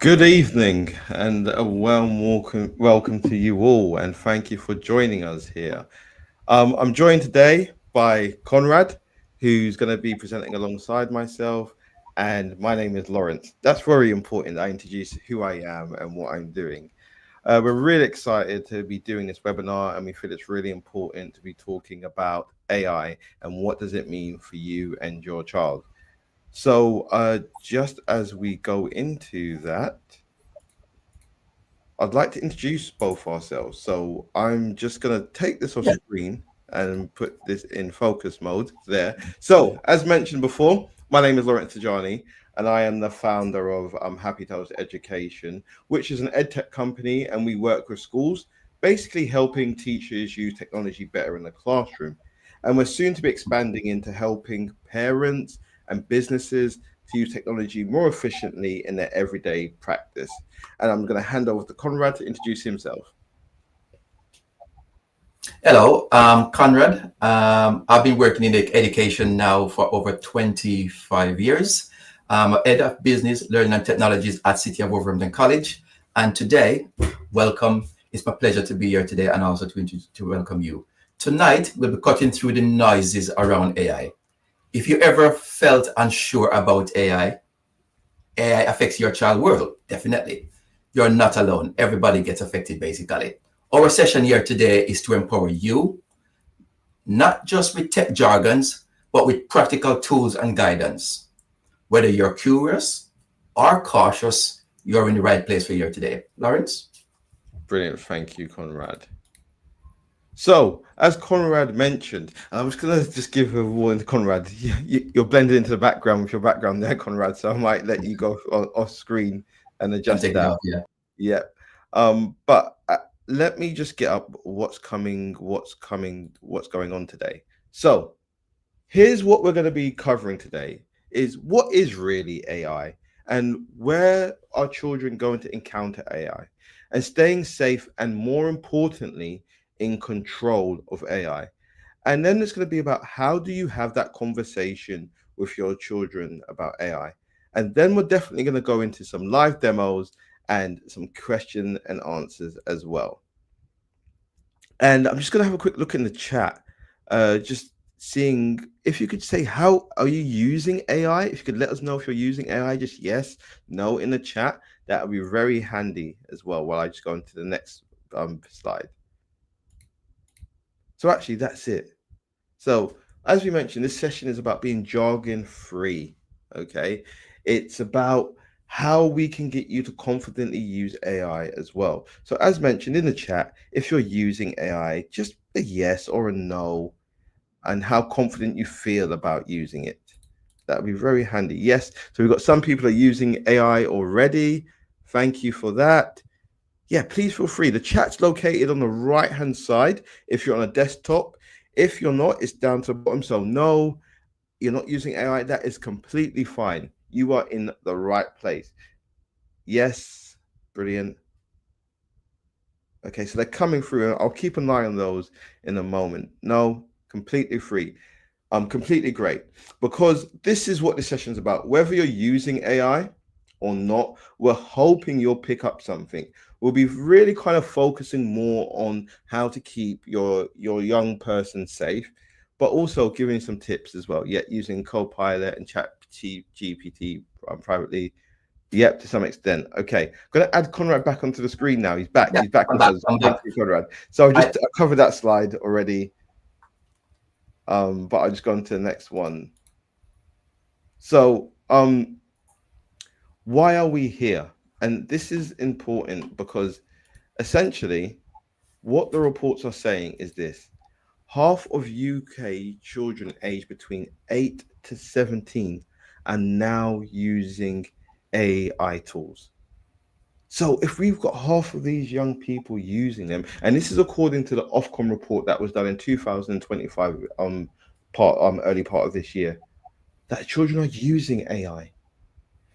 Good evening and a warm welcome to you all, and thank you for joining us here. I'm joined today by Conrad, who's going to be presenting alongside myself, and my name is Lawrence. That's very important. I introduce who I am and what I'm doing. We're really excited to be doing this webinar, and we feel it's really important to be talking about AI and what does it mean for you and your child. So, just as we go into that, I'd like to introduce both ourselves. So I'm just going to take this off Yeah. screen and put this in focus mode there. So, as mentioned before, my name is Lawrence Tajani, and I am the founder of Happy Tales Education, which is an edtech company, and we work with schools, basically helping teachers use technology better in the classroom. And we're soon to be expanding into helping parents and businesses to use technology more efficiently in their everyday practice. And I'm going to hand over to Conrad to introduce himself. Hello, Conrad. I've been working in education now for over 25 years. I'm head of business, learning and technologies at City of Wolverhampton College. And today, welcome. It's my pleasure to be here today and also to welcome you. Tonight, we'll be cutting through the noises around AI. If you ever felt unsure about AI affects your child world, definitely. You're not alone. Everybody gets affected, basically. Our session here today is to empower you, not just with tech jargons, but with practical tools and guidance. Whether you're curious or cautious, you're in the right place for here today. Lawrence? Brilliant. Thank you, Conrad. So, as Conrad mentioned, and I'm just going to just give a warning to Conrad. You're blended into the background with your background there, Conrad. So I might let you go off screen and I'm adjust taking that. off, yeah. Yeah. But let me just get up what's going on today. So, here's what we're going to be covering today is what is really AI and where are children going to encounter AI and staying safe and more importantly in control of AI. And then it's going to be about how do you have that conversation with your children about AI. And then we're definitely going to go into some live demos and some question and answers as well. And I'm just going to have a quick look in the chat, just seeing if you could say, how are you using AI? If you could let us know if you're using AI, just yes, no in the chat. That would be very handy as well while I just go into the next slide. So actually, that's it. So as we mentioned, this session is about being jargon free. Okay. It's about how we can get you to confidently use AI as well. So as mentioned in the chat, if you're using AI, just a yes or a no, and how confident you feel about using it. That would be very handy. Yes. So we've got some people are using AI already. Thank you for that. Yeah, please feel free. The chat's located on the right hand side if you're on a desktop. If you're not, it's down to the bottom. So, no, you're not using AI. That is completely fine. You are in the right place. Yes, brilliant. Okay, so they're coming through. I'll keep an eye on those in a moment. No, completely free. Completely great. Because this is what this session is about. Whether you're using AI or not, we're hoping you'll pick up something. We'll be really kind of focusing more on how to keep your young person safe, but also giving some tips as well. Yet using Copilot and Chat GPT privately. Yep, to some extent. Okay, I'm gonna add Conrad back onto the screen now. He's back. Yeah, He's back I'm with back. us. I'm Thank back. you, Conrad. So I, I covered that slide already. But I'll just go on to the next one. So, why are we here? And this is important because essentially, what the reports are saying is this: half of UK children aged between 8 to 17 are now using AI tools. So if we've got half of these young people using them, and this is according to the Ofcom report that was done in 2025, early part of this year, that children are using AI.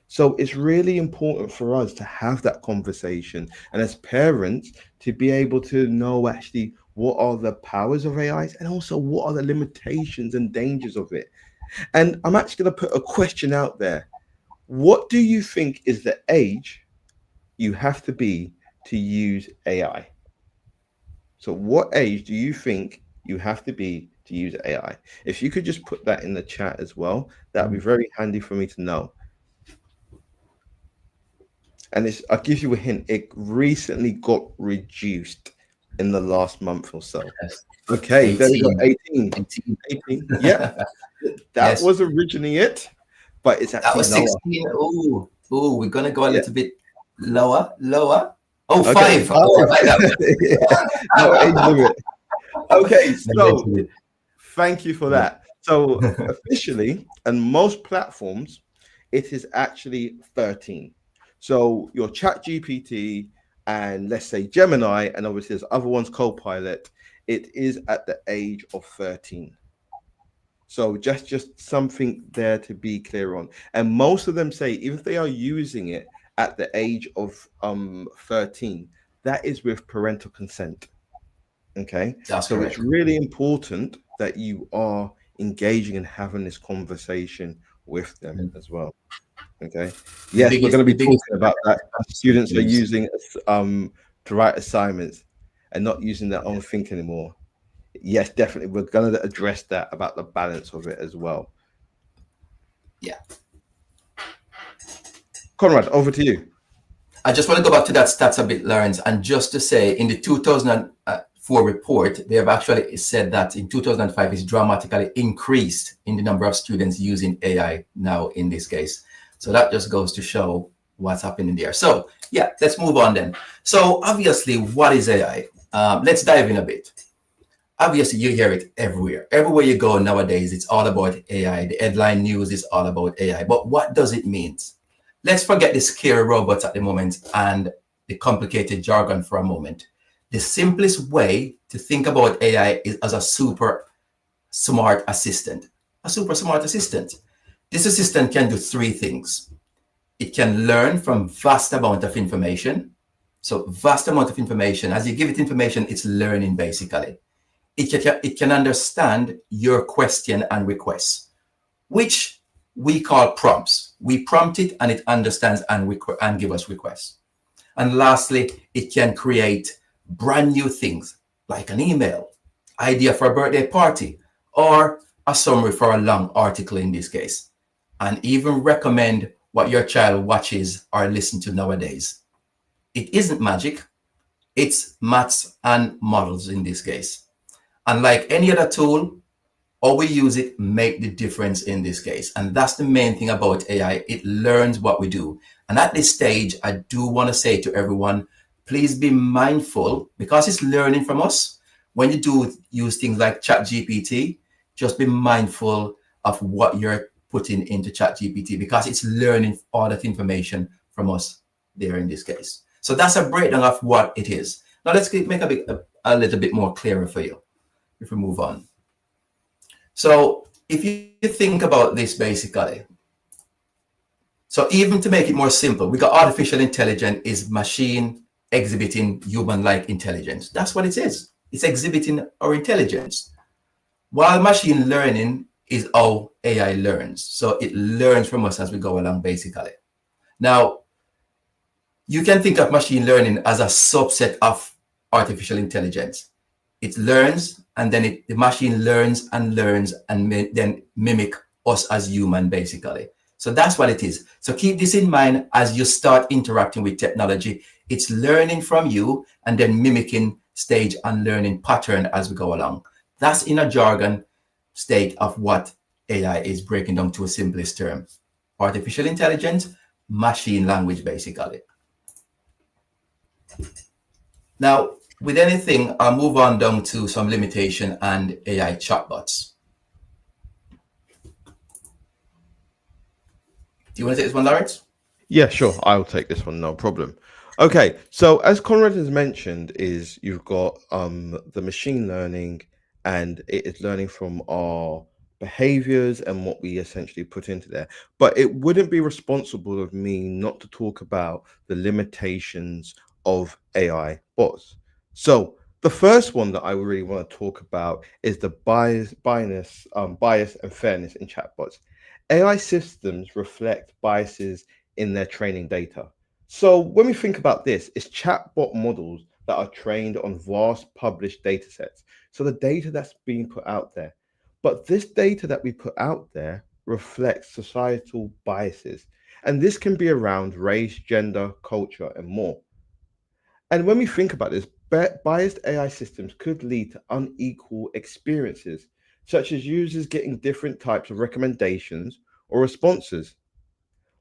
So it's really important for us to have that conversation and as parents to be able to know actually what are the powers of AI and also what are the limitations and dangers of it. And I'm actually going to put a question out there. What do you think is the age you have to be to use AI? So, what age do you think you have to be to use AI? If you could just put that in the chat as well, that'd be Mm. very handy for me to know. And I'll give you a hint, it recently got reduced in the last month or so. Yes. Okay, there we go. 18. 18. 18. 18. Yep, that Yes. was originally it, but it's That actually was lower. 16. Oh, we're gonna go a Yeah. little bit lower, lower. Oh, Okay, five. Oh, I five. like that. Yeah. No age limit. Okay, so Eventually. thank you for that. So officially, on most platforms, it is actually 13. So your chat GPT and let's say Gemini, and obviously there's other ones, Copilot, it is at the age of 13. So just something there to be clear on. And most of them say even if they are using it at the age of 13, that is with parental consent. Okay. That's So it's correct. really important that you are engaging and having this conversation with them Mm. as well. Okay. The Yes, we're biggest, going to the be biggest talking about that. Students are use. using to write assignments and not using their own Yes. think anymore. Yes, definitely. We're going to address that about the balance of it as well. Yeah. Conrad, over to you. I just want to go back to that stats a bit, Lawrence, and just to say in the 2004 report, they have actually said that in 2005 it's dramatically increased in the number of students using AI now in this case. So that just goes to show what's happening there. So yeah, let's move on then. So obviously, what is AI? Let's dive in a bit. Obviously, you hear it everywhere. Everywhere you go nowadays, it's all about AI. The headline news is all about AI. But what does it mean? Let's forget the scary robots at the moment and the complicated jargon for a moment. The simplest way to think about AI is as a super smart assistant. A super smart assistant. This assistant can do three things. It can learn from vast amount of information. So vast amount of information. As you give it information, it's learning basically. It can understand your question and requests, which we call prompts. We prompt it and it understands and give us requests. And lastly, it can create brand new things like an email, idea for a birthday party, or a summary for a long article in this case, and even recommend what your child watches or listens to nowadays. It isn't magic, it's maths and models in this case. And like any other tool, how we use it make the difference in this case. And that's the main thing about AI. It learns what we do. And at this stage, I do want to say to everyone, please be mindful because it's learning from us. When you do use things like ChatGPT, just be mindful of what you're putting into ChatGPT because it's learning all that information from us there in this case. So that's a breakdown of what it is. Now let's make a little bit more clearer for you if we move on. So if you think about this basically, so even to make it more simple, we got artificial intelligence is machine exhibiting human-like intelligence. That's what it is. It's exhibiting our intelligence. While machine learning is how AI learns. So it learns from us as we go along basically. Now, you can think of machine learning as a subset of artificial intelligence. It learns and then the machine learns and then mimic us as human basically. So that's what it is. So keep this in mind as you start interacting with technology. It's learning from you and then mimicking stage and learning pattern as we go along. That's in a jargon state of what AI is breaking down to a simplest term. Artificial intelligence, machine language basically. Now, with anything, I'll move on down to some limitation and AI chatbots. Do you want to take this one, Lawrence? Yeah, sure. I'll take this one, no problem. Okay, so as Conrad has mentioned, is you've got the machine learning and it is learning from our behaviors and what we essentially put into there. But it wouldn't be responsible of me not to talk about the limitations of AI bots. So the first one that I really want to talk about is the bias and fairness in chatbots. AI systems reflect biases in their training data. So when we think about this, it's chatbot models that are trained on vast published data sets. So the data that's being put out there. But this data that we put out there reflects societal biases. And this can be around race, gender, culture, and more. And when we think about this, biased AI systems could lead to unequal experiences, such as users getting different types of recommendations or responses.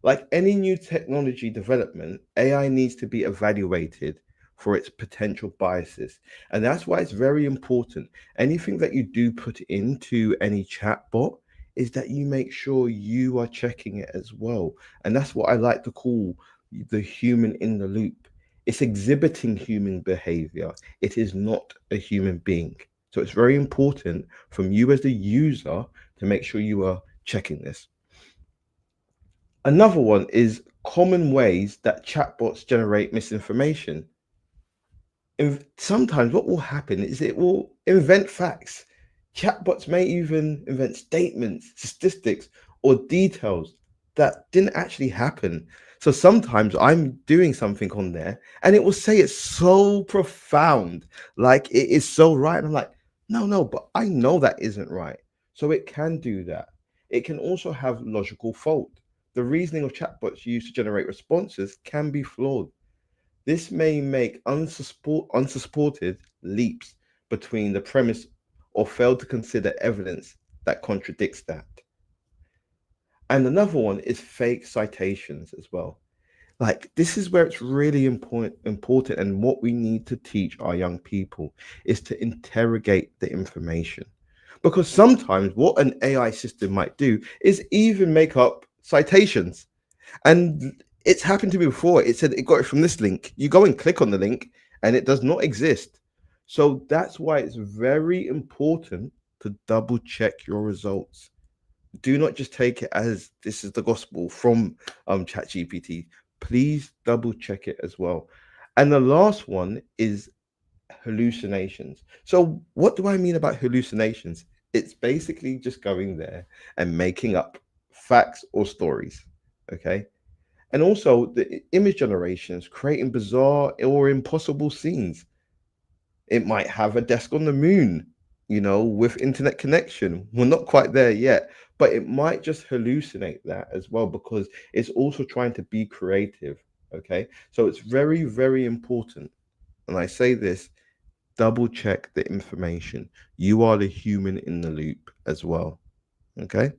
Like any new technology development, AI needs to be evaluated for its potential biases. And that's why it's very important. Anything that you do put into any chatbot is that you make sure you are checking it as well. And that's what I like to call the human in the loop. It's exhibiting human behavior, it is not a human being. So it's very important from you as the user to make sure you are checking this. Another one is common ways that chatbots generate misinformation. Sometimes what will happen is it will invent facts. Chatbots may even invent statements, statistics, or details that didn't actually happen. So sometimes I'm doing something on there and it will say it's so profound, like it is so right. And I'm like, no, no, but I know that isn't right. So it can do that. It can also have logical fault. The reasoning of chatbots used to generate responses can be flawed. This may make unsupported leaps between the premise or fail to consider evidence that contradicts that. And another one is fake citations as well. Like this is where it's really important and what we need to teach our young people is to interrogate the information. Because sometimes what an AI system might do is even make up citations. And it's happened to me before. It said it got it from this link. You go and click on the link, and it does not exist. So that's why it's very important to double check your results. Do not just take it as this is the gospel from ChatGPT. Please double check it as well. And the last one is hallucinations. So what do I mean about hallucinations? It's basically just going there and making up facts or stories. Okay, and also the image generations, creating bizarre or impossible scenes. It might have a desk on the moon, with internet connection. We're not quite there yet, but it might just hallucinate that as well because it's also trying to be creative. Okay. So it's very, very important. And I say this, double check the information. You are the human in the loop as well. Okay.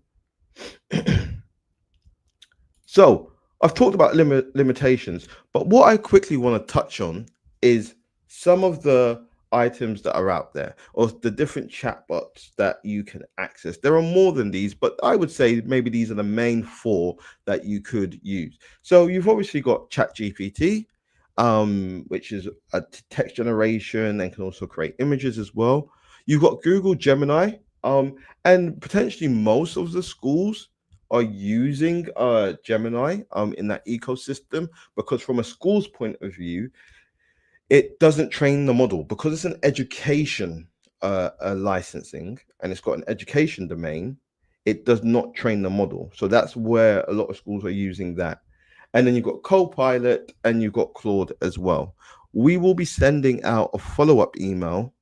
So I've talked about limitations, but what I quickly want to touch on is some of the items that are out there or the different chatbots that you can access. There are more than these, but I would say maybe these are the main four that you could use. So you've obviously got ChatGPT, which is a text generation and can also create images as well. You've got Google Gemini, and potentially most of the schools are using Gemini in that ecosystem because from a school's point of view, it doesn't train the model because it's an education licensing and it's got an education domain. It does not train the model, so that's where a lot of schools are using that. And then you've got Copilot and you've got Claude as well. We will be sending out a follow-up email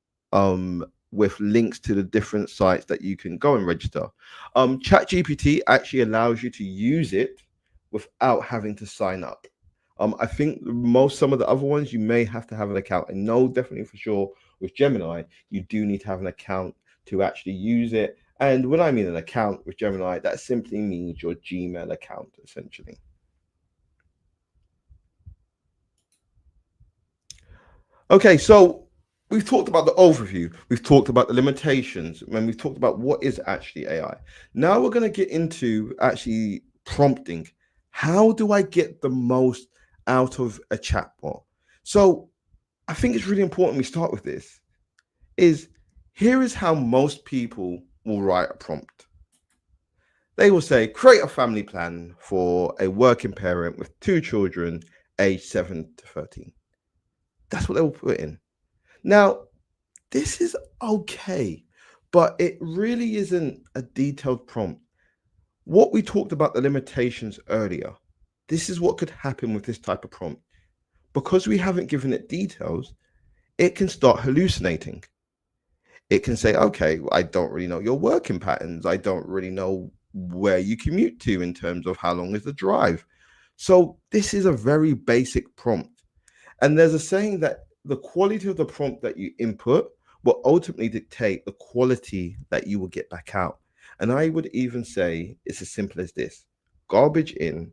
with links to the different sites that you can go and register. ChatGPT actually allows you to use it without having to sign up. I think some of the other ones you may have to have an account. I know definitely for sure with Gemini, you do need to have an account to actually use it. And when I mean an account with Gemini, that simply means your Gmail account, essentially. Okay, so we've talked about the overview, we've talked about the limitations, and we've talked about what is actually AI. Now we're going to get into actually prompting. How do I get the most out of a chatbot? So I think it's really important we start with this. Is here is how most people will write a prompt. They will say, create a family plan for a working parent with two children aged 7 to 13. That's what they will put in. Now, this is okay, but it really isn't a detailed prompt. What we talked about the limitations earlier. this is what could happen with this type of prompt. Because we haven't given it details, it can start hallucinating. It can say, okay, I don't really know your working patterns. I don't really know where you commute to in terms of how long is the drive. So this is a very basic prompt. And there's a saying that the quality of the prompt that you input will ultimately dictate the quality that you will get back out. And I would even say it's as simple as this: garbage in,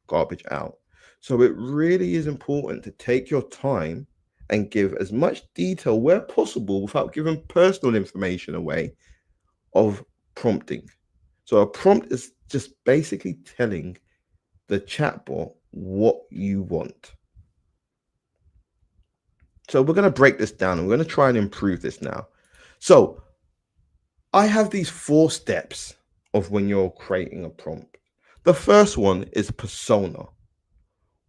garbage out. So it really is important to take your time and give as much detail where possible without giving personal information away of prompting. So a prompt is just basically telling the chatbot what you want. So we're going to break this down and we're going to try and improve this now. So I have these 4 steps of when you're creating a prompt. The first one is persona.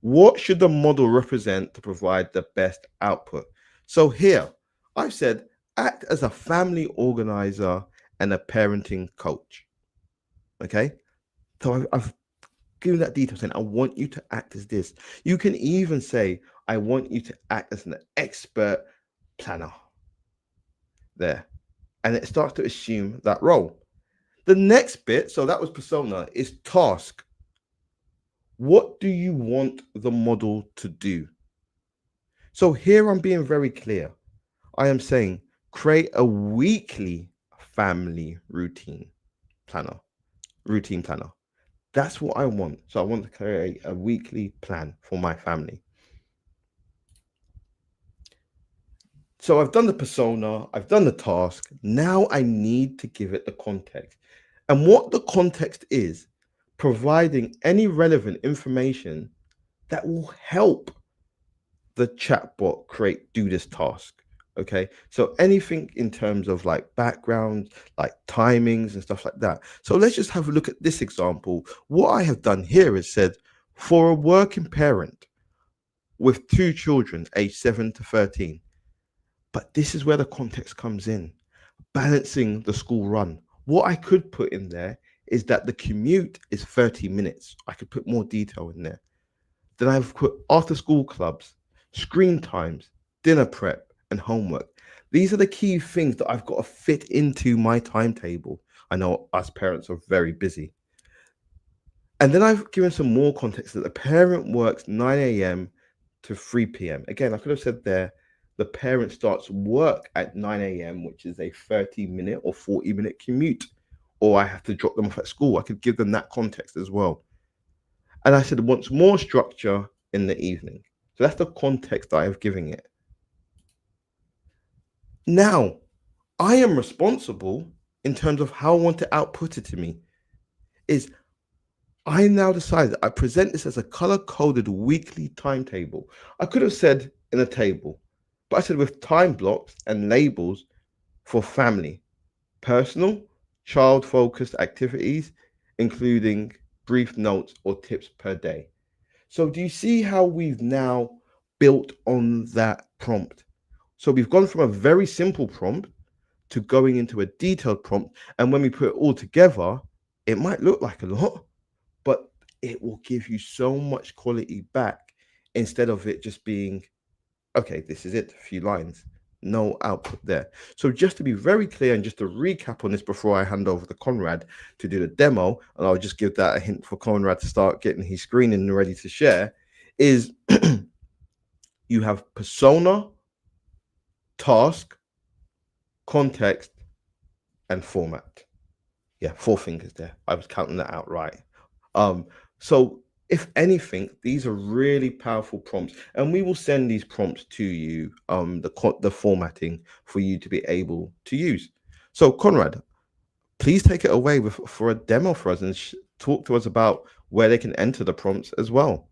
What should the model represent to provide the best output? So here, I've said act as a family organizer and a parenting coach. Okay? So I've given that detail saying, I want you to act as this. You can even say, I want you to act as an expert planner there. And it starts to assume that role. The next bit, so that was persona, is task. What do you want the model to do? So here I'm being very clear. I am saying create a weekly family planner. Routine planner. That's what I want. So I want to create a weekly plan for my family. So I've done the persona, I've done the task. Now I need to give it the context. And what the context is, providing any relevant information that will help the chatbot do this task. Okay, so anything in terms of like background, like timings and stuff like that. So let's just have a look at this example. What I have done here is said, for a working parent with 2 children aged 7 to 13. But this is where the context comes in, balancing the school run. What I could put in there is that the commute is 30 minutes. I could put more detail in there. Then I've put after school clubs, screen times, dinner prep, and homework. These are the key things that I've got to fit into my timetable. I know us parents are very busy. And then I've given some more context that the parent works 9 a.m. to 3 p.m. Again, I could have said there, the parent starts work at 9 a.m., which is a 30-minute or 40-minute commute, or I have to drop them off at school. I could give them that context as well. And I said, wants more structure in the evening. So that's the context I have given it. Now, I am responsible in terms of how I want to output it to me. Is I now decide that I present this as a color-coded weekly timetable. I could have said in a table, but I said with time blocks and labels for family, personal, child-focused activities, including brief notes or tips per day. So do you see how we've now built on that prompt? So we've gone from a very simple prompt to going into a detailed prompt. And when we put it all together, it might look like a lot, but it will give you so much quality back instead of it just being, okay, this is it, a few lines, no output there. So just to be very clear and just to recap on this before I hand over to Conrad to do the demo, and I'll just give that a hint for Conrad to start getting his screening ready to share, is you have persona, task, context, and format. Yeah, 4 fingers there. I was counting that out right. So if anything, these are really powerful prompts, and we will send these prompts to you, the formatting for you to be able to use. So Conrad, please take it away for a demo for us and talk to us about where they can enter the prompts as well.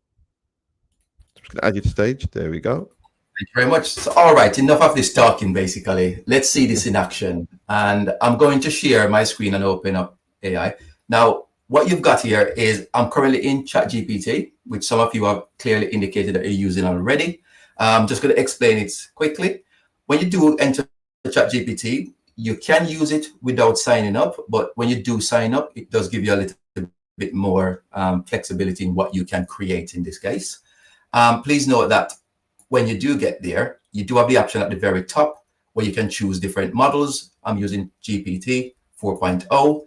I'm just going to add you to stage. There we go. Thank you very much. So, all right, enough of this talking, basically. Let's see this in action. And I'm going to share my screen and open up AI. Now, what you've got here is I'm currently in ChatGPT, which some of you have clearly indicated that you're using already. I'm just going to explain it quickly. When you do enter ChatGPT, you can use it without signing up, but when you do sign up, it does give you a little bit bit more flexibility in what you can create in this case. Please note that when you do get there, you do have the option at the very top where you can choose different models. I'm using GPT 4.0.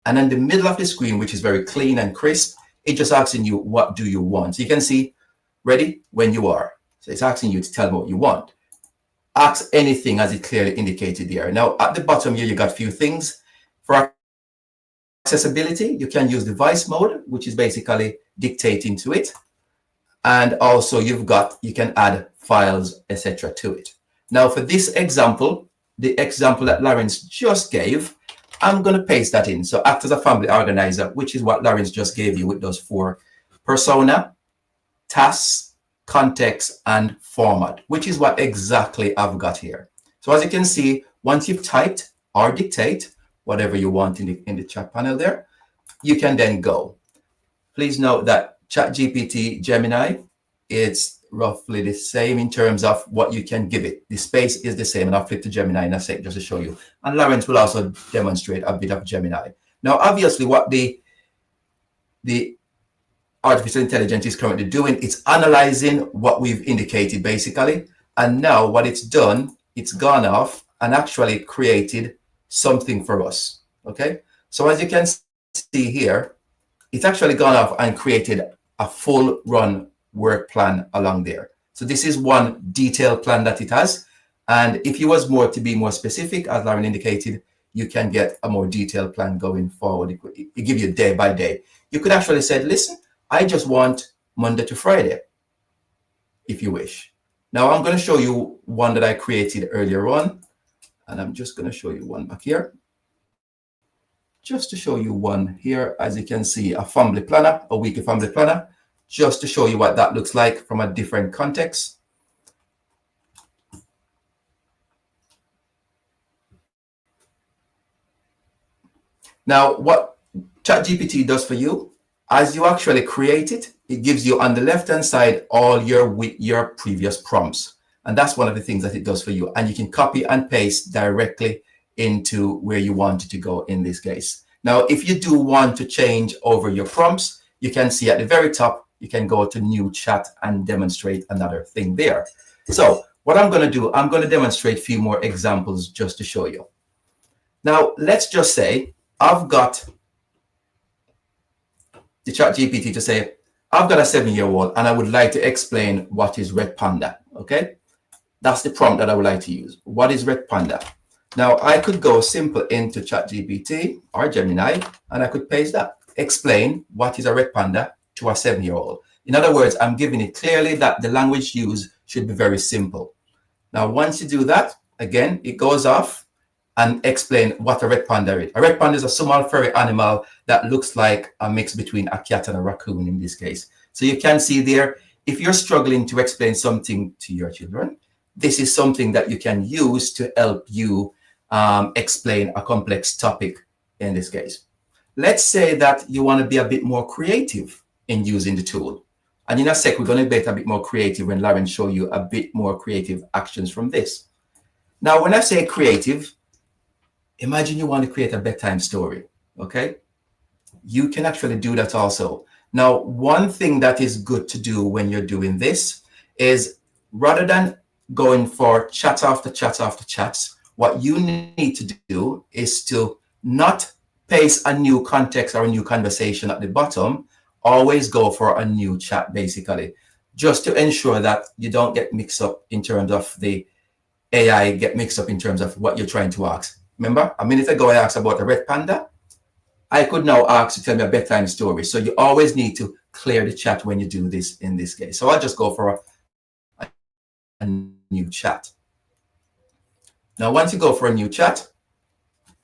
And in the middle of the screen, which is very clean and crisp, it's just asking you, what do you want? So you can see, ready when you are. So it's asking you to tell me what you want. Ask anything as it clearly indicated there. Now, at the bottom here, you got a few things. For accessibility, you can use device mode, which is basically dictating to it. And also you can add files, etc. to it. Now, for this example, the example that Lawrence just gave, I'm going to paste that in. So act as a family organizer, which is what Lawrence just gave you with those 4: persona, tasks, context, and format, which is what exactly I've got here. So as you can see, once you've typed or dictate whatever you want in the chat panel there, you can then go. Please note that ChatGPT Gemini, it's roughly the same in terms of what you can give it. The space is the same, and I'll flip to Gemini in a sec just to show you. And Lawrence will also demonstrate a bit of Gemini. Now, obviously, what the artificial intelligence is currently doing, it's analyzing what we've indicated basically. And now what it's done, it's gone off and actually created something for us. Okay. So as you can see here, it's actually gone off and created a full run work plan along there. So this is one detailed plan that it has. And if you was to be more specific, as Lauren indicated, you can get a more detailed plan going forward. It give you day by day. You could actually say, listen, I just want Monday to Friday, if you wish. Now I'm going to show you one that I created earlier on. And I'm just going to show you one back here. Just to show you one here, as you can see, a family planner, a weekly family planner, just to show you what that looks like from a different context. Now, what ChatGPT does for you, as you actually create it, it gives you on the left-hand side all your previous prompts. And that's one of the things that it does for you. And you can copy and paste directly into where you want it to go in this case. Now, if you do want to change over your prompts, you can see at the very top, you can go to new chat and demonstrate another thing there. So what I'm going to do, I'm going to demonstrate a few more examples just to show you. Now, let's just say I've got the ChatGPT to say, I've got a 7-year-old and I would like to explain what is Red Panda. Okay. That's the prompt that I would like to use. What is Red Panda? Now I could go simple into ChatGPT or Gemini and I could paste that. Explain what is a Red Panda to a 7-year-old. In other words, I'm giving it clearly that the language used should be very simple. Now, once you do that, again, it goes off and explain what a red panda is. A red panda is a small furry animal that looks like a mix between a cat and a raccoon in this case. So you can see there, if you're struggling to explain something to your children, this is something that you can use to help you explain a complex topic in this case. Let's say that you want to be a bit more creative in using the tool. And in a sec, we're going to be a bit more creative when Lauren show you a bit more creative actions from this. Now, when I say creative, imagine you want to create a bedtime story, okay? You can actually do that also. Now, one thing that is good to do when you're doing this is rather than going for chat after chat after chats, what you need to do is to not paste a new context or a new conversation at the bottom. Always go for a new chat, basically, just to ensure that you don't get mixed up in terms of the AI get mixed up in terms of what you're trying to ask. Remember, a minute ago, I asked about a red panda. I could now ask to tell me a bedtime story. So you always need to clear the chat when you do this in this case. So I'll just go for a new chat. Now, once you go for a new chat,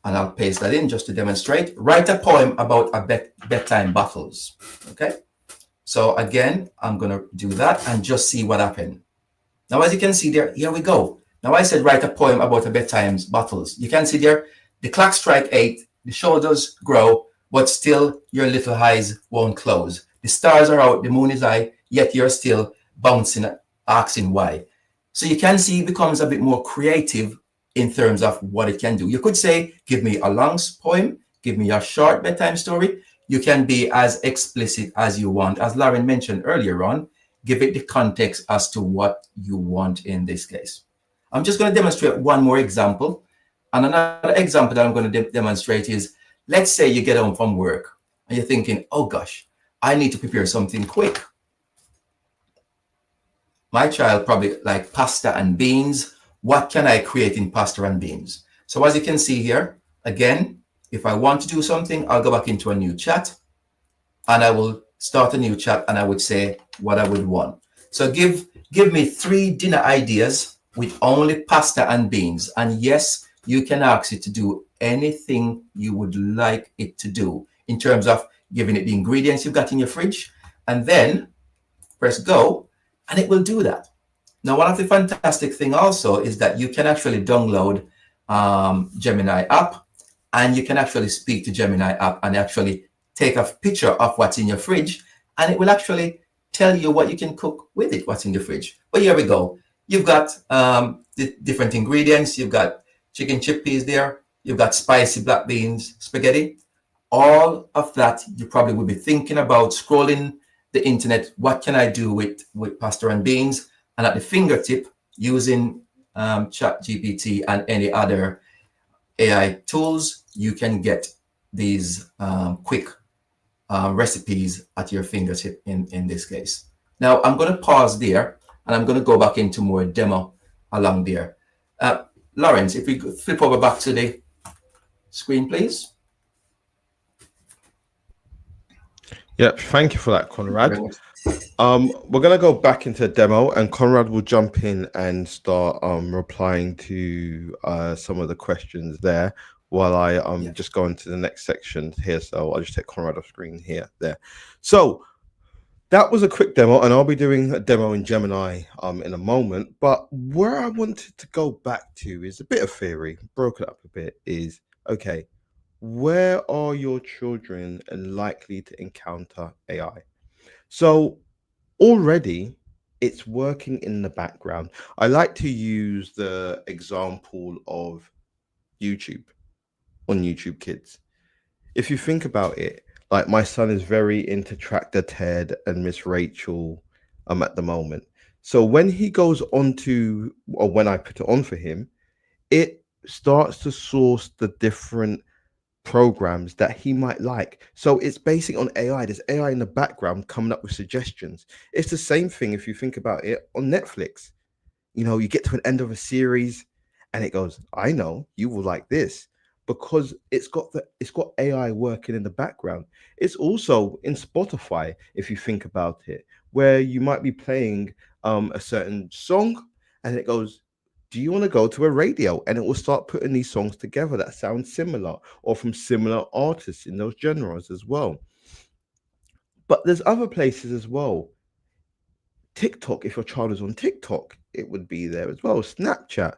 and I'll paste that in just to demonstrate, write a poem about a bedtime battles. Okay. So again, I'm going to do that and just see what happened. Now, as you can see there, here we go. Now I said, write a poem about a bedtime battles. You can see there, the clock strike 8, the shoulders grow, but still your little eyes won't close. The stars are out, the moon is high, yet you're still bouncing, asking why. So you can see it becomes a bit more creative in terms of what it can do. You could say, give me a long poem, give me a short bedtime story. You can be as explicit as you want. As Lauren mentioned earlier on, give it the context as to what you want in this case. I'm just going to demonstrate one more example. And another example that I'm going to demonstrate is, let's say you get home from work and you're thinking, oh gosh, I need to prepare something quick. My child probably like pasta and beans. What can I create in pasta and beans? So as you can see here, again, if I want to do something, I'll go back into a new chat and I will start a new chat and I would say what I would want. So give me 3 dinner ideas with only pasta and beans. And yes, you can ask it to do anything you would like it to do in terms of giving it the ingredients you've got in your fridge, and then press go and it will do that. Now, one of the fantastic thing also is that you can actually download Gemini app, and you can actually speak to Gemini app and actually take a picture of what's in your fridge, and it will actually tell you what you can cook with it, what's in the fridge. But here we go. You've got the different ingredients. You've got chicken chickpeas there. You've got spicy black beans, spaghetti. All of that you probably would be thinking about scrolling the internet. What can I do with pasta and beans? And at the fingertip, using Chat GPT and any other AI tools, you can get these quick recipes at your fingertip in this case. Now, I'm going to pause there and I'm going to go back into more demo along there. Lawrence, if we could flip over back to the screen, please. Yep, thank you for that, Conrad. We're gonna go back into demo, and Conrad will jump in and start replying to some of the questions there while I just go into the next section here. So I'll just take Conrad off screen here, there. So that was a quick demo, and I'll be doing a demo in Gemini in a moment. But where I wanted to go back to is a bit of theory, broken up a bit, is okay, where are your children likely to encounter AI? So already it's working in the background. I like to use the example of YouTube, on YouTube Kids. If you think about it, like my son is very into Tractor Ted and Miss Rachel at the moment. So when he goes on to, or when I put it on for him, it starts to source the different programs that he might like. So it's basic on AI. There's AI in the background coming up with suggestions. It's the same thing if you think about it on Netflix. You know, you get to an end of a series and it goes, I know you will like this, because it's got AI working in the background. It's also in Spotify, if you think about it, where you might be playing a certain song and it goes, do you want to go to a radio? And it will start putting these songs together that sound similar or from similar artists in those genres as well. But there's other places as well. TikTok, if your child is on TikTok, it would be there as well. Snapchat,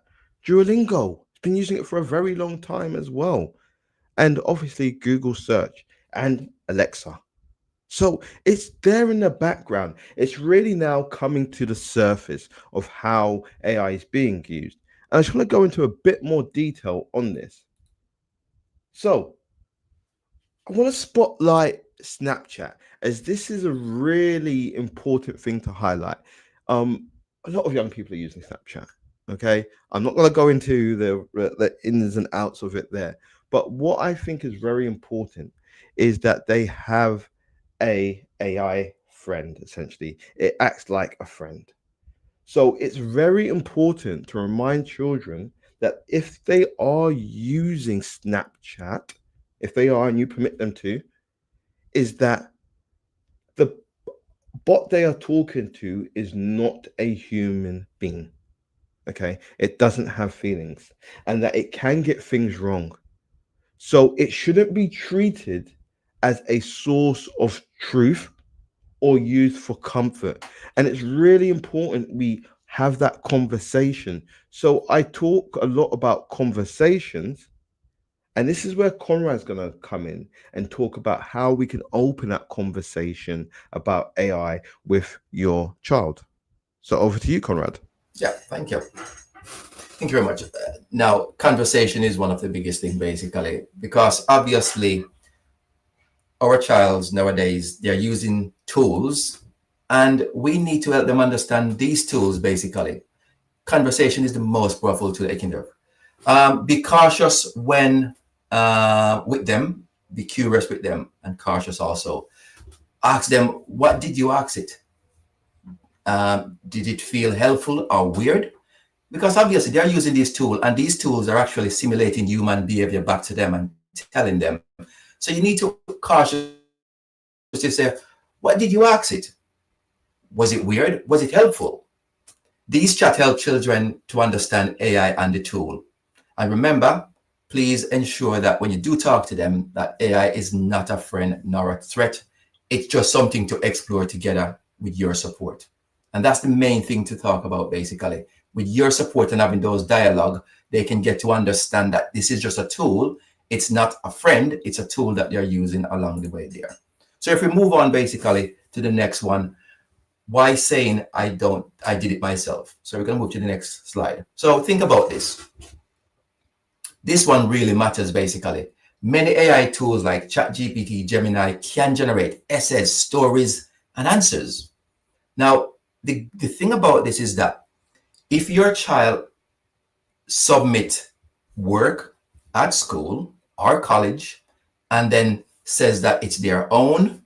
Duolingo, it's been using it for a very long time as well. And obviously Google search and Alexa. So it's there in the background. It's really now coming to the surface of how AI is being used. And I just want to go into a bit more detail on this. So I want to spotlight Snapchat, as this is a really important thing to highlight. A lot of young people are using Snapchat. Okay, I'm not going to go into the ins and outs of it there, but what I think is very important is that they have a AI friend. Essentially, it acts like a friend. So it's very important to remind children that if they are using Snapchat, if they are and you permit them to, is that the bot they are talking to is not a human being. Okay, it doesn't have feelings, and that it can get things wrong. So it shouldn't be treated as a source of truth or used for comfort. And it's really important we have that conversation. So I talk a lot about conversations, and this is where Conrad's going to come in and talk about how we can open that conversation about AI with your child. So over to you, Conrad. Yeah, thank you. Thank you very much. Now, conversation is one of the biggest things, basically, because obviously our childs nowadays, they're using tools, and we need to help them understand these tools, basically. Conversation is the most powerful tool they can do. Be cautious when with them, be curious with them, and cautious also. Ask them, what did you ask it? Did it feel helpful or weird? Because obviously they're using this tool, and these tools are actually simulating human behavior back to them and telling them. So you need to cautiously say, what did you ask it? Was it weird? Was it helpful? These chat help children to understand AI and the tool. And remember, please ensure that when you do talk to them, that AI is not a friend nor a threat. It's just something to explore together with your support. And that's the main thing to talk about, basically. With your support and having those dialogue, they can get to understand that this is just a tool. It's not a friend. It's a tool that they're using along the way there. So if we move on, basically, to the next one, why saying I did it myself? So we're going to move to the next slide. So think about this. This one really matters, basically. Many AI tools like ChatGPT, Gemini can generate essays, stories, and answers. Now, the thing about this is that if your child submit work at school or college and then says that it's their own,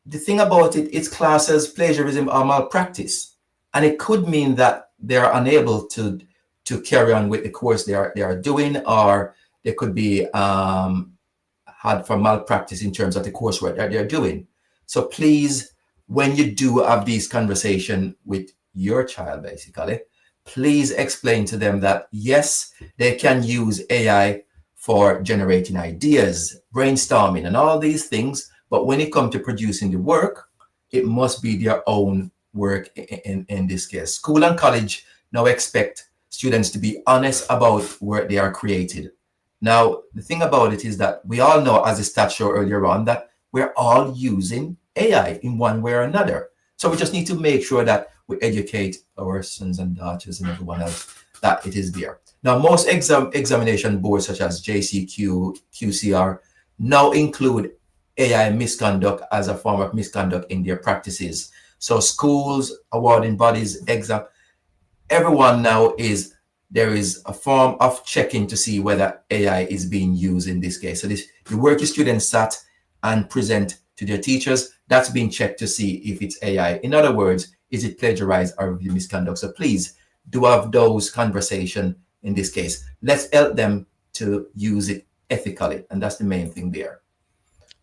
the thing about it, it's classed as plagiarism or malpractice. And it could mean that they're unable to carry on with the course they are doing, or they could be had for malpractice in terms of the coursework that they're doing. So please, when you do have these conversations with your child, basically, please explain to them that yes, they can use AI for generating ideas, brainstorming, and all these things. But when it comes to producing the work, it must be their own work in this case. School and college now expect students to be honest about work they are created. Now, the thing about it is that we all know, as the stat showed earlier on, that we're all using AI in one way or another. So we just need to make sure that we educate our sons and daughters and everyone else that it is there. Now, most examination boards such as JCQ, QCR now include AI misconduct as a form of misconduct in their practices. So schools, awarding bodies, exam, everyone now there is a form of checking to see whether AI is being used in this case. So the work your students sat and present to their teachers, that's being checked to see if it's AI. In other words, is it plagiarized or misconduct? So please do have those conversations in this case. Let's help them to use it ethically. And that's the main thing there.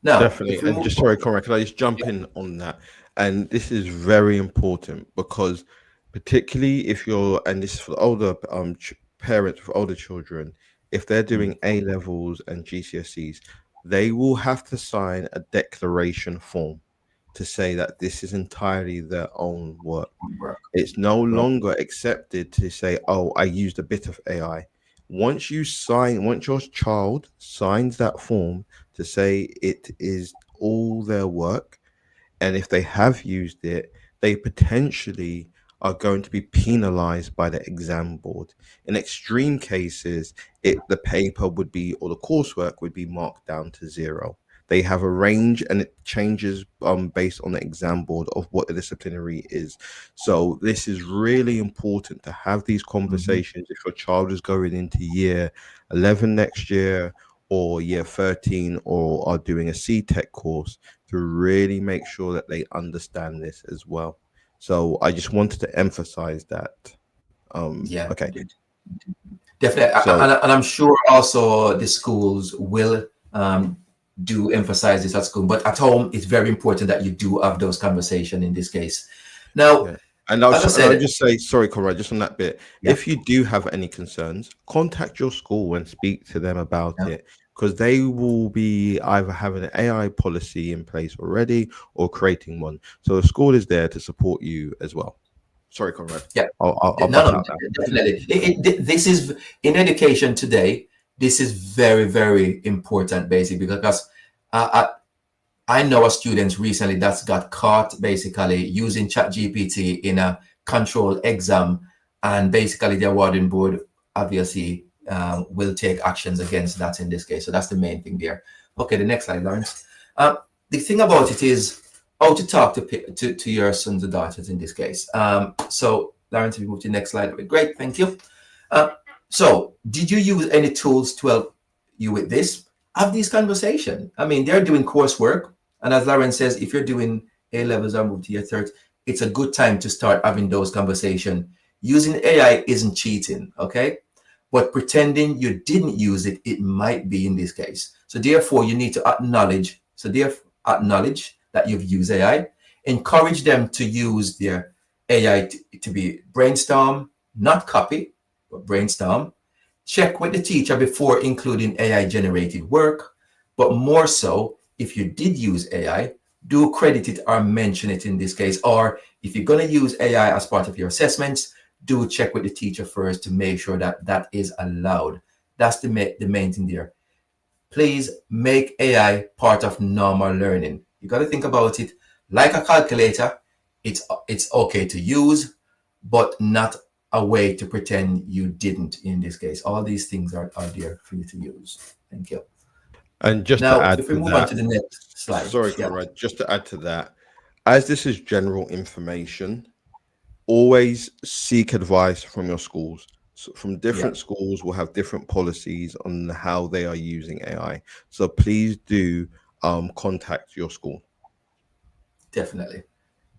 Now, Definitely. And just sorry, Conrad, can I just jump in on that? And this is very important because, particularly if you're, and this is for older parents with older children, if they're doing A levels and GCSEs, they will have to sign a declaration form to say that this is entirely their own work. It's no longer accepted to say, oh, I used a bit of AI. Once your child signs that form to say it is all their work, and if they have used it, they potentially are going to be penalized by the exam board. In extreme cases, the paper would be, or the coursework would be marked down to 0. They have a range and it changes based on the exam board of what the disciplinary is. So this is really important to have these conversations if your child is going into year 11 next year or year 13 or are doing a C-Tech course, to really make sure that they understand this as well. So I just wanted to emphasize that. Okay. Definitely. So And I'm sure also the schools will do emphasize this at school, but at home, it's very important that you do have those conversations in this case. Now, yeah. And I'll said, just say, sorry, Conrad, just on that bit. Yeah. If you do have any concerns, contact your school and speak to them about it, because they will be either having an AI policy in place already or creating one. So the school is there to support you as well. Sorry, Conrad. Yeah. I'll No, definitely. This is in education today. This is very, very important, basically, because I know a student recently that's got caught basically using ChatGPT in a controlled exam, and basically the awarding board obviously will take actions against that in this case. So that's the main thing there. Okay, the next slide, Lawrence. Uh, the thing about it is how to talk to your sons and daughters in this case. So Lawrence, if you move to the next slide, that'd be great. Thank you. Uh, so did you use any tools to help you with this? Have these conversations. I mean, they're doing coursework, and as Lawrence says, if you're doing A levels or move to your third, it's a good time to start having those conversations. Using AI isn't cheating, okay? But pretending you didn't use it, it might be in this case. So therefore, you need to acknowledge. So therefore, acknowledge that you've used AI. Encourage them to use their AI to be brainstorm, not copy, but brainstorm. Check with the teacher before including AI generated work. But more so, if you did use AI, do credit it or mention it in this case. Or if you're going to use AI as part of your assessments, do check with the teacher first to make sure that that is allowed. That's the main thing there. Please make AI part of normal learning. You got to think about it like a calculator. It's okay to use, but not a way to pretend you didn't in this case. All these things are there for you to use. Thank you. And just to Now, add if we to move on that, to the next slide. sorry, Yeah. Conrad, just to add to that, as this is general information, always seek advice from your schools. So from Yeah, different schools will have different policies on how they are using AI. So please do contact your school. definitely.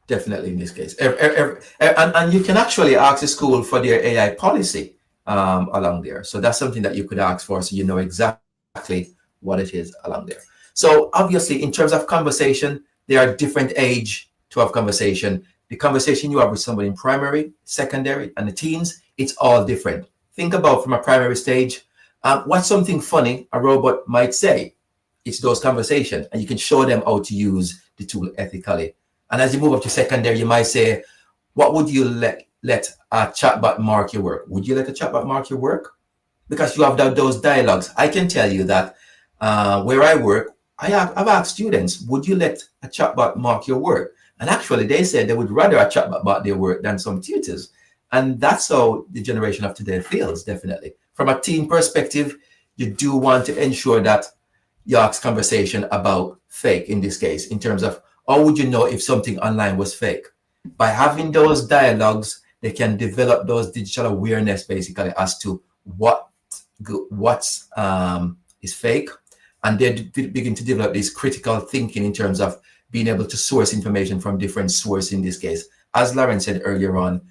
Definitely in this case. And you can actually ask the school for their AI policy along there. So that's something that you could ask for so you know exactly what it is along there. So obviously, in terms of conversation, there are different age to have conversation. The conversation you have with somebody in primary, secondary, and the teens, it's all different. Think about from a primary stage, what's something funny a robot might say? It's those conversations, and you can show them how to use the tool ethically. And as you move up to secondary, you might say, what would you let a chatbot mark your work? Would you let a chatbot mark your work? Because you have those dialogues. I can tell you that where I work, I've asked students, would you let a chatbot mark your work? And actually, they said they would rather a chatbot mark their work than some tutors. And that's how the generation of today feels, definitely. From a team perspective, you do want to ensure that you ask conversation about fake in this case, in terms of how would you know if something online was fake? By having those dialogues, they can develop those digital awareness basically as to what's is fake, and they begin to develop this critical thinking in terms of being able to source information from different sources. In this case, as Lauren said earlier on,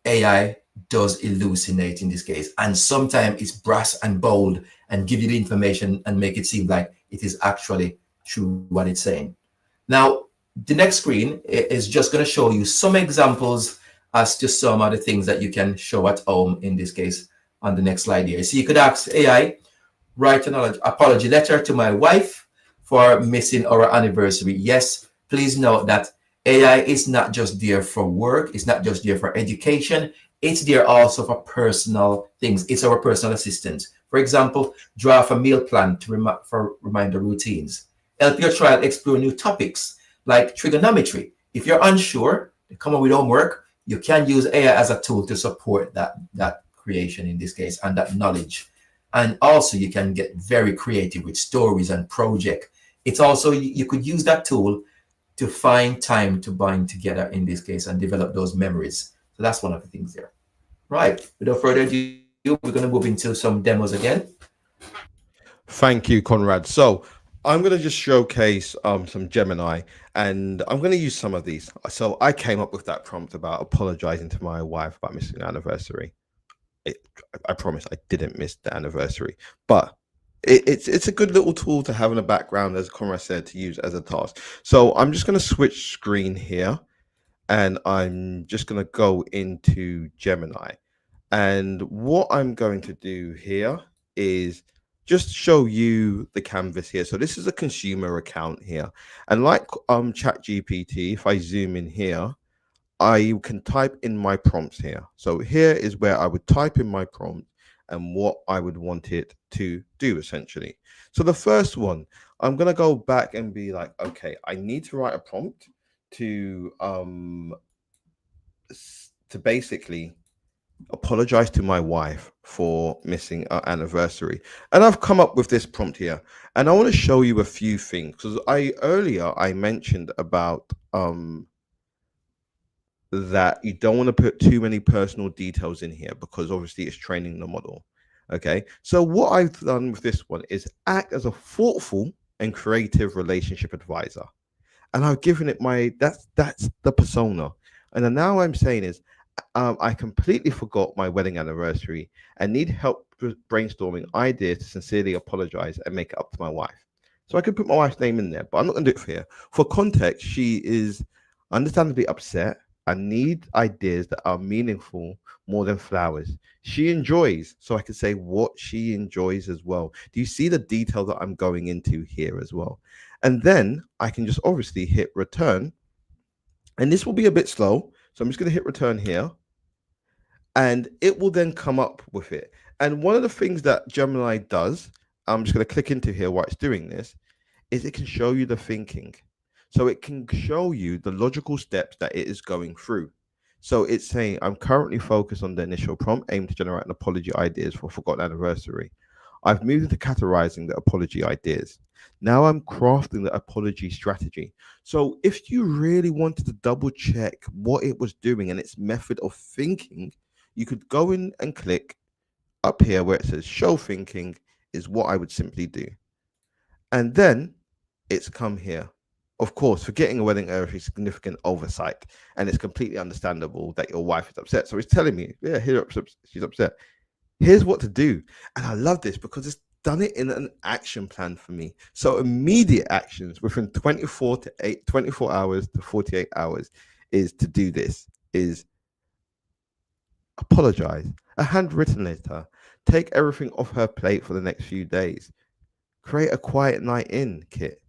AI does hallucinate in this case, and sometimes it's brass and bold and give you the information and make it seem like it is actually true what it's saying. Now, the next screen is just going to show you some examples as to some of the things that you can show at home in this case on the next slide here. So you could ask AI, write an apology letter to my wife for missing our anniversary. Yes, please note that AI is not just there for work, it's not just there for education, it's there also for personal things. It's our personal assistant. For example, draft a meal plan for reminder routines. Help your child explore new topics like trigonometry. If you're unsure, come up with homework, you can use AI as a tool to support that creation in this case and that knowledge. And also you can get very creative with stories and project. It's also, you could use that tool to find time to bind together in this case and develop those memories. So that's one of the things there. Right. Without further ado, we're going to move into some demos again. Thank you, Conrad. So I'm going to just showcase some Gemini, and I'm going to use some of these. So I came up with that prompt about apologizing to my wife about missing the anniversary. I, I promise I didn't miss the anniversary, but it's a good little tool to have in the background, as Conrad said, to use as a task. So I'm just going to switch screen here, and I'm just going to go into Gemini. And what I'm going to do here is just show you the canvas here. So this is a consumer account here. And like ChatGPT, if I zoom in here, I can type in my prompts here. So here is where I would type in my prompt and what I would want it to do essentially. So the first one, I'm going to go back and be like, okay, I need to write a prompt to basically apologize to my wife for missing our anniversary. And I've come up with this prompt here. And I want to show you a few things because I mentioned about that you don't want to put too many personal details in here because obviously it's training the model. Okay. So what I've done with this one is act as a thoughtful and creative relationship advisor. And I've given it that's the persona. And then now I'm saying is I completely forgot my wedding anniversary and need help brainstorming ideas to sincerely apologize and make it up to my wife. So I could put my wife's name in there, but I'm not going to do it for here. For context, she is understandably upset and need ideas that are meaningful more than flowers. She enjoys, so I can say what she enjoys as well. Do you see the detail that I'm going into here as well? And then I can just obviously hit return. And this will be a bit slow. So I'm just going to hit return here and it will then come up with it. And one of the things that Gemini does, I'm just going to click into here while it's doing this, is it can show you the thinking. So it can show you the logical steps that it is going through. So it's saying, I'm currently focused on the initial prompt, aim to generate an apology ideas for forgotten anniversary. I've moved into categorizing the apology ideas. Now I'm crafting the apology strategy. So if you really wanted to double check what it was doing and its method of thinking, you could go in and click up here where it says show thinking is what I would simply do. And then it's come here. Of course, forgetting a wedding anniversary is significant oversight, and it's completely understandable that your wife is upset. So it's telling me, yeah, she's upset. Here's what to do. And I love this because it's done it in an action plan for me. So immediate actions within 24 hours to 48 hours is to do this, is apologize, a handwritten letter, take everything off her plate for the next few days, create a quiet night in kit,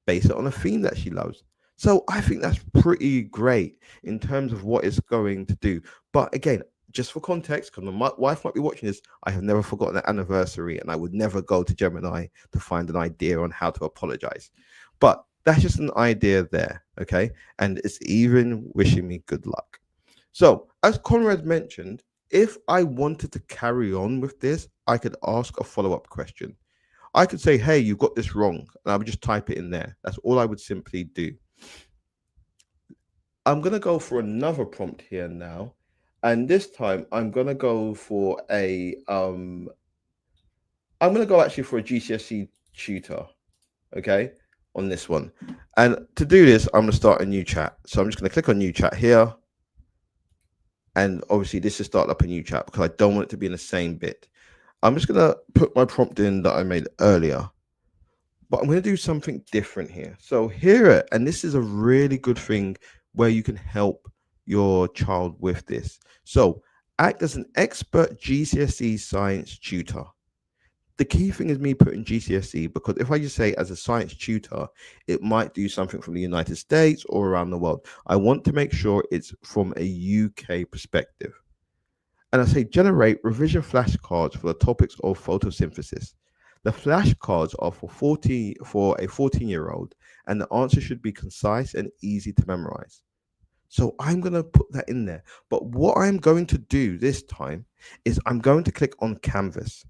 base it on a theme that she loves. So I think that's pretty great in terms of what it's going to do. But again, just for context, because my wife might be watching this, I have never forgotten an anniversary and I would never go to Gemini to find an idea on how to apologize. But that's just an idea there, okay? And it's even wishing me good luck. So, as Conrad mentioned, if I wanted to carry on with this, I could ask a follow up question. I could say, hey, you got this wrong. And I would just type it in there. That's all I would simply do. I'm going to go for another prompt here now. And this time I'm going to go for I'm going to go actually for a GCSE tutor. Okay. On this one. And to do this, I'm going to start a new chat. So I'm just going to click on new chat here. And obviously this is start up a new chat because I don't want it to be in the same bit. I'm just going to put my prompt in that I made earlier, but I'm going to do something different here. So here, and this is a really good thing where you can help your child with this. So act as an expert GCSE science tutor. The key thing is me putting GCSE because if I just say as a science tutor, it might do something from the United States or around the world. I want to make sure it's from a UK perspective. And I say generate revision flashcards for the topics of photosynthesis. The flashcards are for a 14-year-old, and the answer should be concise and easy to memorize. So I'm going to put that in there. But what I'm going to do this time is I'm going to click on Canvas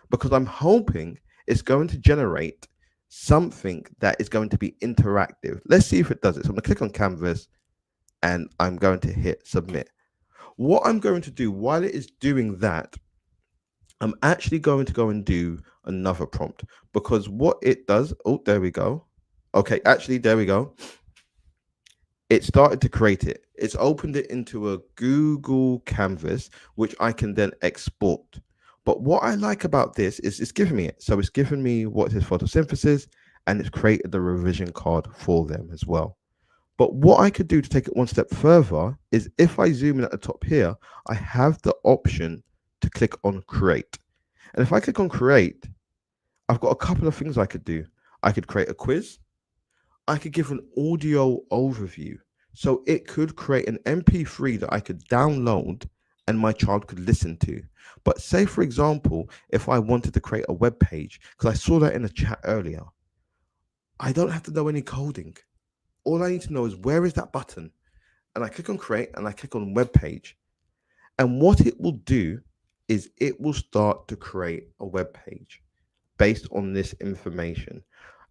because I'm hoping it's going to generate something that is going to be interactive. Let's see if it does it. So I'm going to click on Canvas and I'm going to hit submit. What I'm going to do while it is doing that, I'm actually going to go and do another prompt because what it does, oh, there we go. Okay, actually, there we go. It started to create it. It's opened it into a Google Canvas, which I can then export. But what I like about this is it's giving me it. So it's given me what is photosynthesis and it's created the revision card for them as well. But what I could do to take it one step further is if I zoom in at the top here, I have the option to click on create. And if I click on create, I've got a couple of things I could do. I could create a quiz. I could give an audio overview. So it could create an MP3 that I could download and my child could listen to. But say, for example, if I wanted to create a web page, because I saw that in the chat earlier, I don't have to know any coding. All I need to know is where is that button? And I click on create and I click on web page. And what it will do is it will start to create a web page based on this information.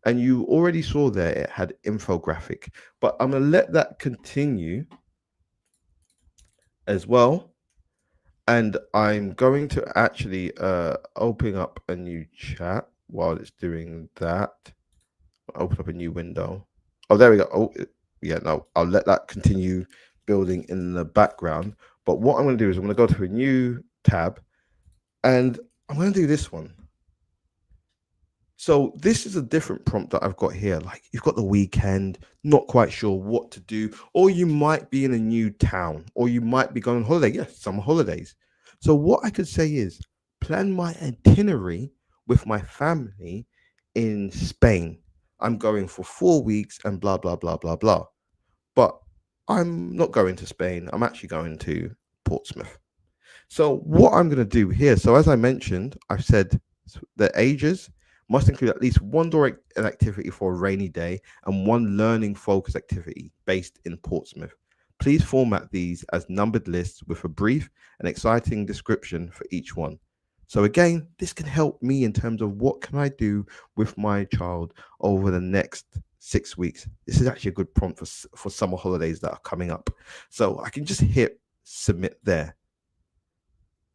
And you already saw there it had infographic, but I'm going to let that continue as well. And I'm going to actually open up a new chat while it's doing that. Open up a new window. Oh, there we go. Oh, yeah, no, I'll let that continue building in the background. But what I'm going to do is I'm going to go to a new tab and I'm going to do this one. So this is a different prompt that I've got here. Like you've got the weekend, not quite sure what to do, or you might be in a new town, or you might be going on holiday. Yes, summer holidays. So what I could say is plan my itinerary with my family in Spain. I'm going for 4 weeks and blah blah blah blah blah. But I'm not going to Spain. I'm actually going to Portsmouth. So what I'm going to do here, so as I mentioned, I've said the ages must include at least one door activity for a rainy day and one learning focus activity based in Portsmouth. Please format these as numbered lists with a brief and exciting description for each one. So again, this can help me in terms of what can I do with my child over the next 6 weeks. This is actually a good prompt for summer holidays that are coming up. So I can just hit submit there.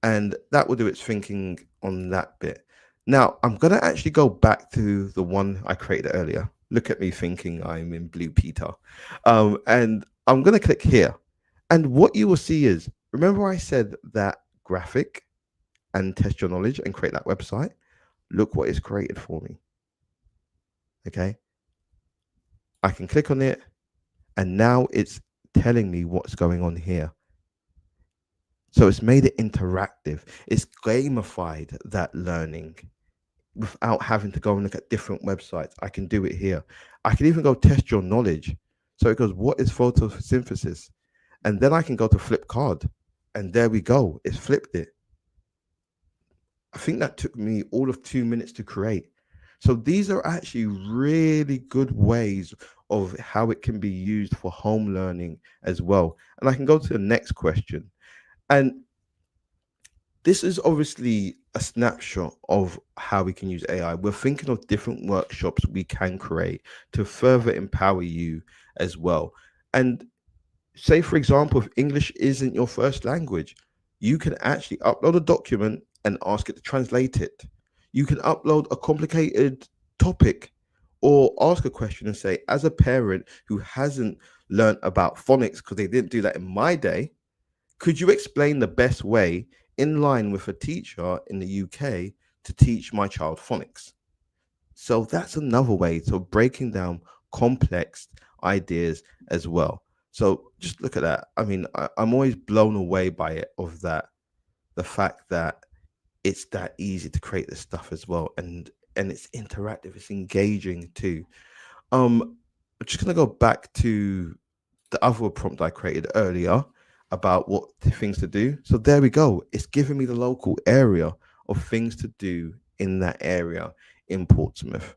And that will do its thinking on that bit. Now, I'm going to actually go back to the one I created earlier. Look at me thinking I'm in Blue Peter. And I'm going to click here. And what you will see is, remember I said that graphic and test your knowledge and create that website? Look what it's created for me. Okay. I can click on it. And now it's telling me what's going on here. So it's made it interactive. It's gamified that learning without having to go and look at different websites. I can do it here. I can even go test your knowledge. So it goes, what is photosynthesis? And then I can go to flip card. And there we go. It's flipped it. I think that took me all of 2 minutes to create. So these are actually really good ways of how it can be used for home learning as well. And I can go to the next question. And this is obviously a snapshot of how we can use AI. We're thinking of different workshops we can create to further empower you as well. And say, for example, if English isn't your first language, you can actually upload a document and ask it to translate it. You can upload a complicated topic or ask a question and say, as a parent who hasn't learned about phonics, because they didn't do that in my day, could you explain the best way in line with a teacher in the UK to teach my child phonics? So that's another way. So breaking down complex ideas as well. So just look at that. I mean, I'm always blown away by it, of that, the fact that it's that easy to create this stuff as well. And it's interactive, it's engaging too. I'm just gonna go back to the other prompt I created earlier about what things to do. So there we go. It's giving me the local area of things to do in that area in Portsmouth.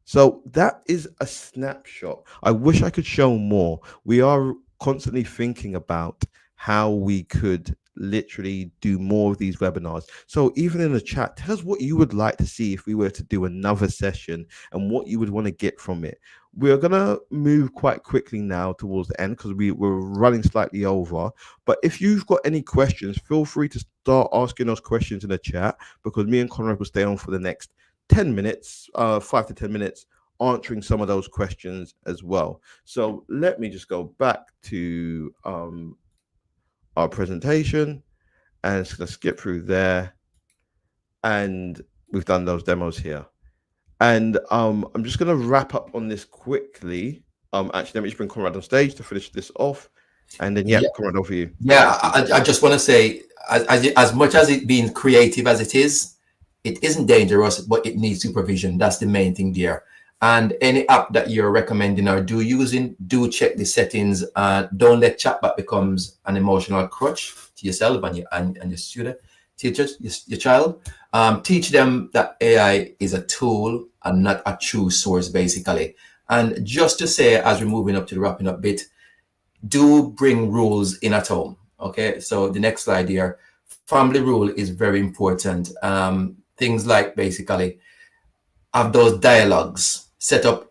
So that is a snapshot. I wish I could show more. We are constantly thinking about how we could literally do more of these webinars. So even in the chat, tell us what you would like to see if we were to do another session and what you would want to get from it. We're going to move quite quickly now towards the end because we're running slightly over. But if you've got any questions, feel free to start asking those questions in the chat, because me and Conrad will stay on for the next 10 minutes, 5 to 10 minutes, answering some of those questions as well. So let me just go back to our presentation, and it's going to skip through there. And we've done those demos here. And I'm just going to wrap up on this quickly. Actually, let me just bring Conrad on stage to finish this off. And then, Conrad, over you. Yeah, I just want to say, as much as it being creative as it isn't dangerous, but it needs supervision. That's the main thing there. And any app that you're recommending or do check the settings. Don't let chatbot becomes an emotional crutch to yourself and your student, teachers, your child. Teach them that AI is a tool and not a true source, basically. And just to say, as we're moving up to the wrapping up bit, do bring rules in at home. Okay, so the next slide here. Family rule is very important. Things like basically have those dialogues, set up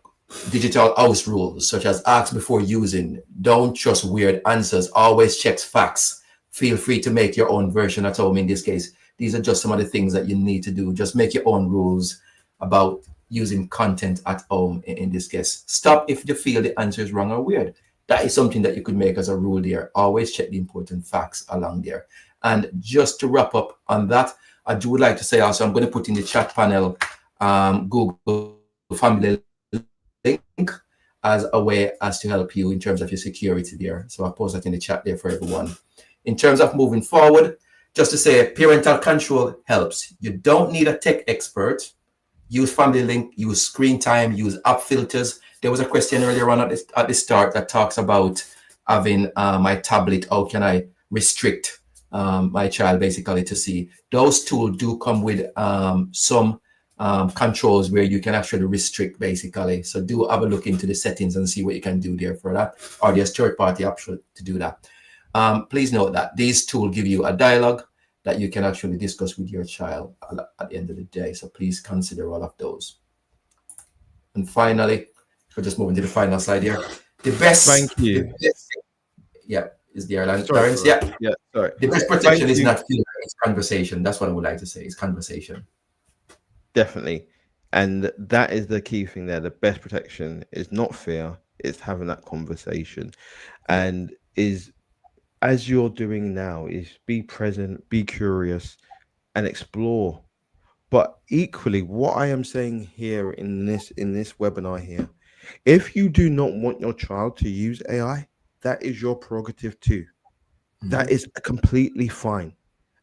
digital house rules, such as ask before using, don't trust weird answers, always checks facts. Feel free to make your own version at home in this case. These are just some of the things that you need to do. Just make your own rules about using content at home in this case. Stop if you feel the answer is wrong or weird. That is something that you could make as a rule there. Always check the important facts along there. And just to wrap up on that, I do like to say also, I'm going to put in the chat panel Google Family link as a way as to help you in terms of your security there. So I'll post that in the chat there for everyone. In terms of moving forward, just to say parental control helps. You don't need a tech expert. Use Family Link, use screen time, use app filters. There was a question earlier on at the start that talks about having my tablet. How can I restrict my child basically to see? Those tools do come with some controls where you can actually restrict basically. So do have a look into the settings and see what you can do there for that. Or there's third-party option to do that. Please note that these tools give you a dialogue that you can actually discuss with your child at the end of the day. So please consider all of those. And finally, we're just moving to the final slide here. The best. Thank you. Is the airline. Sorry, sorry. The best protection is not fear, it's conversation. That's what I would like to say. It's conversation. Definitely. And that is the key thing there. The best protection is not fear, it's having that conversation. And is as you're doing now, is be present, be curious, and explore. But equally, what I am saying here in this webinar here, if you do not want your child to use AI, that is your prerogative too. That is completely fine.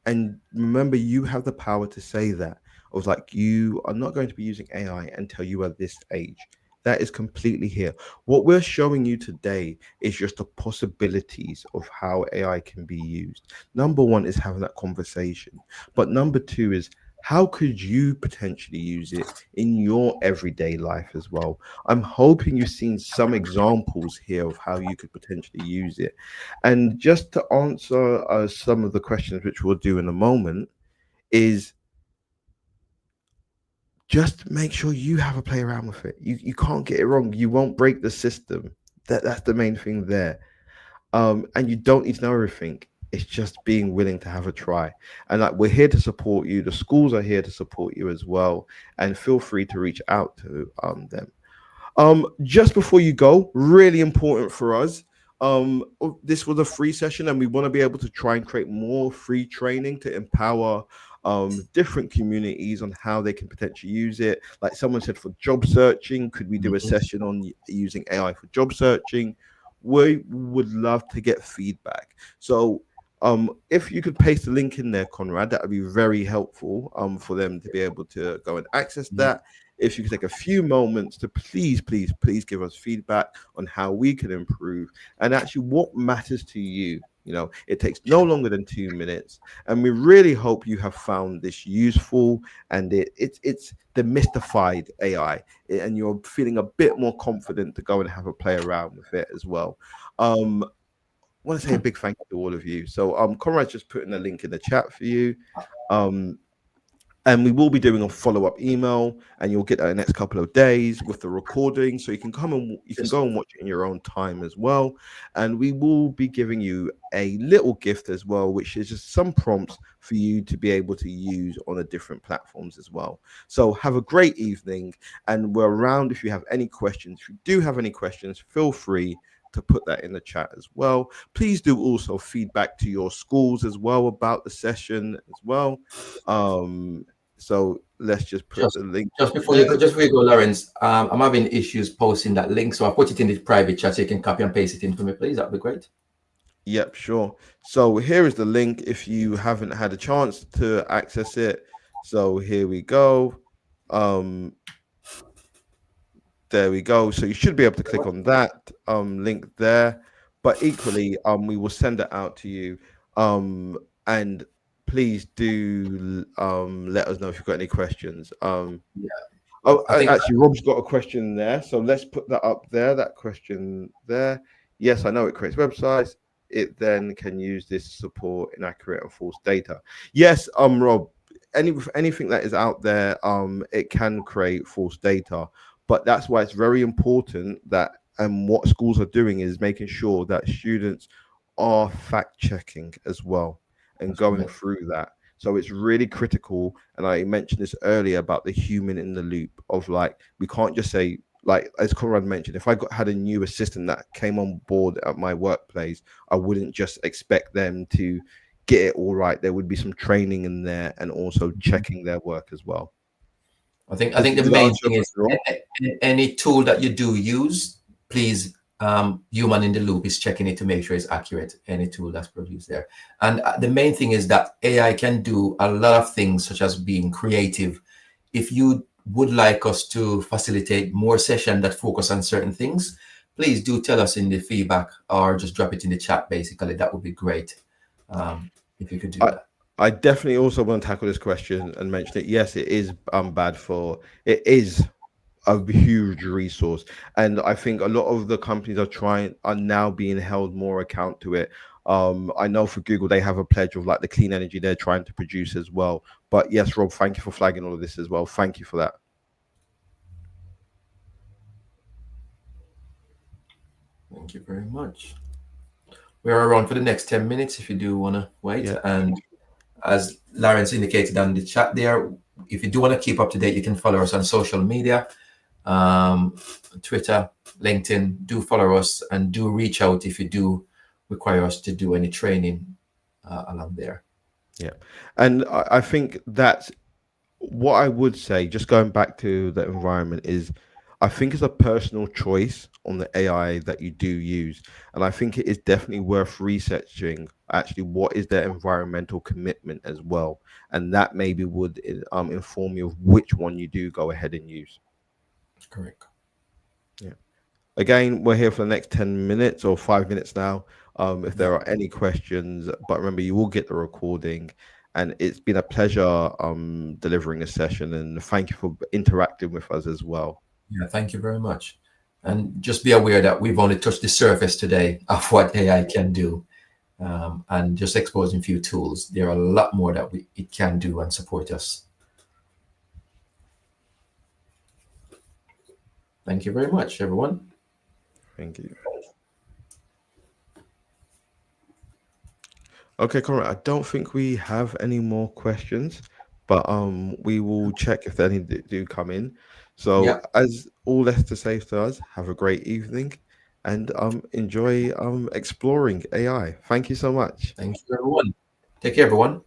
And remember, you have the power to say that. I was like, you are not going to be using AI until you are this age. That is completely here. What we're showing you today is just the possibilities of how AI can be used. Number one is having that conversation. But number two is, how could you potentially use it in your everyday life as well? I'm hoping you've seen some examples here of how you could potentially use it. And just to answer some of the questions, which we'll do in a moment, is just make sure you have a play around with it. You can't get it wrong. You won't break the system. That's the main thing there. And you don't need to know everything. It's just being willing to have a try. And like, we're here to support you. The schools are here to support you as well. And feel free to reach out to them. Just before you go, really important for us. This was a free session, and we want to be able to try and create more free training to empower different communities on how they can potentially use it. Like someone said, for job searching, could we do a session on using AI for job searching? We would love to get feedback. So if you could paste the link in there, Conrad, that would be very helpful for them to be able to go and access that. If you could take a few moments to please give us feedback on how we can improve and actually what matters to you. You know, it takes no longer than 2 minutes, and we really hope you have found this useful, and it's demystified AI, and you're feeling a bit more confident to go and have a play around with it as well. I want to say a big thank you to all of you. So Conrad's just putting a link in the chat for you. And we will be doing a follow-up email, and you'll get that in the next couple of days with the recording, so you can go and watch it in your own time as well. And we will be giving you a little gift as well, which is just some prompts for you to be able to use on the different platforms as well. So have a great evening, and we're around if you have any questions. If you do have any questions, feel free to put that in the chat as well. Please do also feedback to your schools as well about the session as well. So let's just put the link. Just before you go, Lawrence, I'm having issues posting that link, so I put it in the private chat so you can copy and paste it in for me, please. That'd be great. Yep, sure. So here is the link if you haven't had a chance to access it. So here we go. There we go. So you should be able to click on that link there. But equally, we will send it out to you. And please do let us know if you've got any questions. Actually, Rob's got a question there. So let's put that up there, that question there. Yes, I know it creates websites. it then can use this to support inaccurate and false data. Yes, Rob, anything that is out there, it can create false data, but that's why it's very important that what schools are doing is making sure that students are fact checking as well and That's going correct. through that. So it's really critical. And I mentioned this earlier about the human in the loop of like, we can't just say, like, as Conrad mentioned, if had a new assistant that came on board at my workplace, I wouldn't just expect them to get it all right. There would be some training in there and also Mhm. checking their work as well. I think the Does that main answer your thing is question, Rob? any tool that you do use, please, human in the loop is checking it to make sure it's accurate. Any tool that's produced there, and the main thing is that AI can do a lot of things, such as being creative. If you would like us to facilitate more session that focus on certain things, please do tell us in the feedback or just drop it in the chat. Basically, that would be great, if you could do I that. I definitely also want to tackle this question and mention it. Yes, it is bad for it is a huge resource, and I think a lot of the companies are now being held more account to it. I know for Google they have a pledge of like the clean energy they're trying to produce as well. But yes, Rob, thank you for flagging all of this as well. Thank you for that. Thank you very much. We're around for the next 10 minutes if you do want to wait. Yeah. And as Lawrence indicated on the chat there, if you do want to keep up to date, you can follow us on social media, um, Twitter, LinkedIn. Do follow us and do reach out if you do require us to do any training along there. Yeah. And I think that's what I would say, just going back to the environment, is I think it's a personal choice on the AI that you do use. And I think it is definitely worth researching actually what is their environmental commitment as well. And that maybe would inform you of which one you do go ahead and use. Correct. Yeah. Again, we're here for the next 10 minutes or 5 minutes now. If Yeah. there are any questions, but remember, you will get the recording. And it's been a pleasure delivering this session. And thank you for interacting with us as well. Yeah. Thank you very much. And just be aware that we've only touched the surface today of what AI can do, and just exposing a few tools. There are a lot more that it can do and support us. Thank you very much, everyone. Thank you. Okay, Conrad, I don't think we have any more questions, but we will check if any do come in. So Yeah. as all left to say to us, have a great evening and enjoy exploring AI. Thank you so much. Thank you, everyone. Take care, everyone.